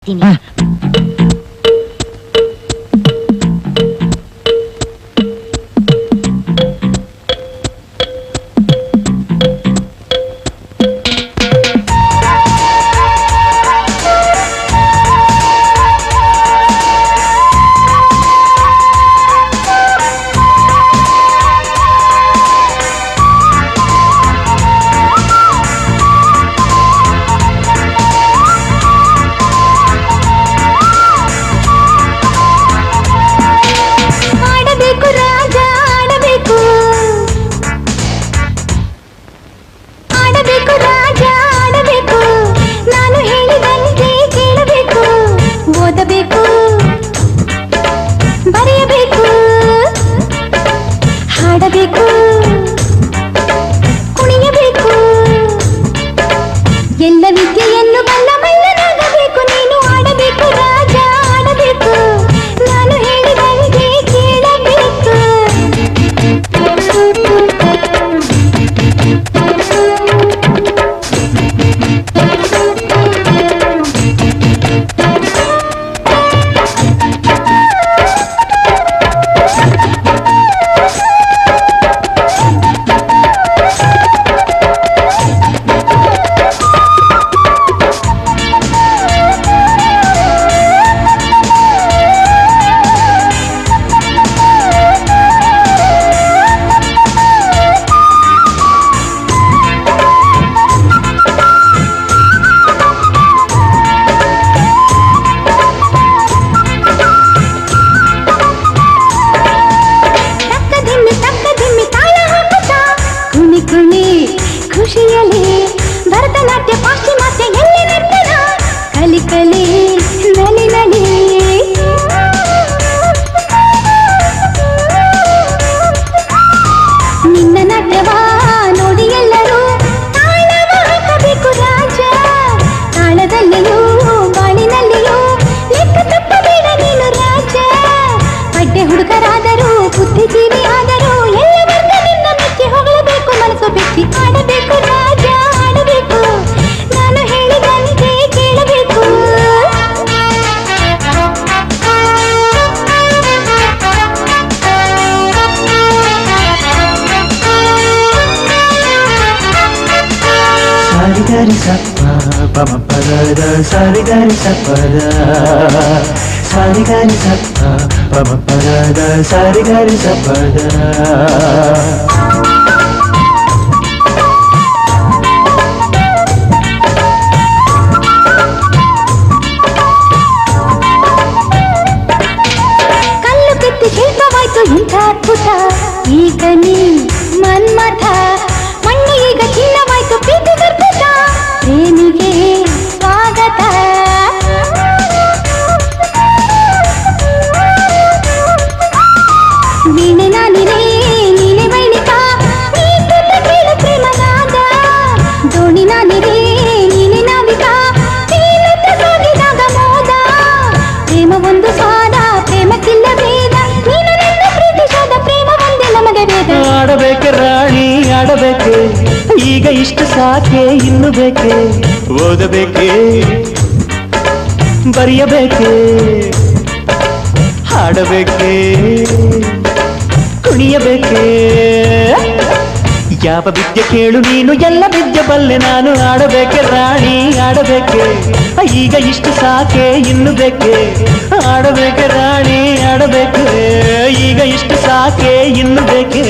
ಬರ್ತೀನಿ. ಎಲ್ಲ ವಿದ್ಯೆಯನ್ನು ಬಲ್ಲ ಮಲ್ಲನಾಗಬೇಕು, ನೀನು ಆಡಬೇಕು ರಾಜ ಆಡಬೇಕು, ನಾನು ಹೇಳಿದಂತೆ ಕೇಳಬೇಕು. ಖುಷಿಯಲಿ ಭರತನಾಟ್ಯ ಪಾಶ್ಚಿಮಾತ್ಯ ಎಲ್ಲಿ ನರ್ತನ ಕಲಿ ಕಲಿ ನಲಿ ನಲಿ ನಿನ್ನ ನಾಟ್ಯವ ನೋಡಿ ಎಲ್ಲರೂ ತಾಳವ ಹಾಕಬೇಕು ರಾಜ, ತಾಳದಲ್ಲಿಯೂ ಬಾಳಿನಲ್ಲಿಯೂ ಲೆಕ್ಕ ತಪ್ಪಬೇಡ ನೀನು ರಾಜ. ಅಡ್ಡೆ ಹುಡುಗರಾದರೂ ಬುದ್ಧಿಜೀವಿ ಆದರೂ ಎಲ್ಲ ವರ್ಗ ನಿನ್ನ ಮೆಚ್ಚಿ ಹೊಗಳಬೇಕು, ಮನಸ್ಸು ಬೆಚ್ಚಿ ಆಡಬೇಕು ರಾಜ ಆಡಬೇಕು, ನಾನು ಹೇಳಿದಂತೆ ಕೇಳಬೇಕು. ಸಾರಿಗಾರಿ ಸಪ್ಪ ಪಮ ಪದ ಸಾರಿಗಾರಿ ಸಪ್ಪದ ಸಾರಿಗಾರಿ ಸಪ್ಪ ಪಮ ಪದ ಸಾರಿಗಾರಿ ಸಪ್ಪದ. ಕಲ್ಲು ಕೆತ್ತಿ ಶಿಲ್ಪವಾಯ್ತು ಇಂಥ ಅದ್ಭುತ, ಈಗ ನೀ ಮನ್ಮಥ, ಮಣ್ಣು ಈಗ ಚಿನ್ನವಾಯ್ತು ಪ್ರೀತಿ ಗರ್ಭದ, ಪ್ರೇಮಿಗೆ ಸ್ವಾಗತ. ವೀಣೆ ನಾನಿರೇ ನೀನೆ ವೈಣಿಕ, ನೀ ಕೃತ ಕೇಳು ಪ್ರೇಮನಾದ, ದೋಣಿ ನಾನಿರೇ ನೀನೆ ನಾವಿಕ, ತೇಲುತ್ತ ಸಾಗಿದಾಗ ಮೋದ, ಪ್ರೇಮ ಒಂದು ಸ್ವಾದ ಪ್ರೇಮಕ್ಕಿಲ್ಲ ಭೇದ, ನೀನು ನನ್ನ ಪ್ರೀತಿಸೋದ ಪ್ರೇಮ ಒಂದೇ ನಮಗೆ ವೇದ. ಆಡಬೇಕೆ ರಾಣಿ ಆಡಬೇಕೆ, ಈಗ ಇಷ್ಟು ಸಾಕೆ ಇನ್ನು ಬೇಕೆ, ಓದಬೇಕೆ ಬರೆಯಬೇಕೆ, ಹಾಡಬೇಕೆ ಕುಣಿಯಬೇಕೆ. ಯಾವ ವಿದ್ಯೆ ಕೇಳು ನೀನು ಎಲ್ಲ ವಿದ್ಯೆ ಬಲ್ಲೆ ನಾನು, ಆಡಬೇಕೆ ರಾಣಿ ಆಡಬೇಕೆ, ಈಗ ಇಷ್ಟು ಸಾಕೆ ಇನ್ನು ಬೇಕೆ, ಆಡಬೇಕೆ ರಾಣಿ ಆಡಬೇಕೆ, ಈಗ ಇಷ್ಟು ಸಾಕೆ ಇನ್ನು ಬೇಕೆ.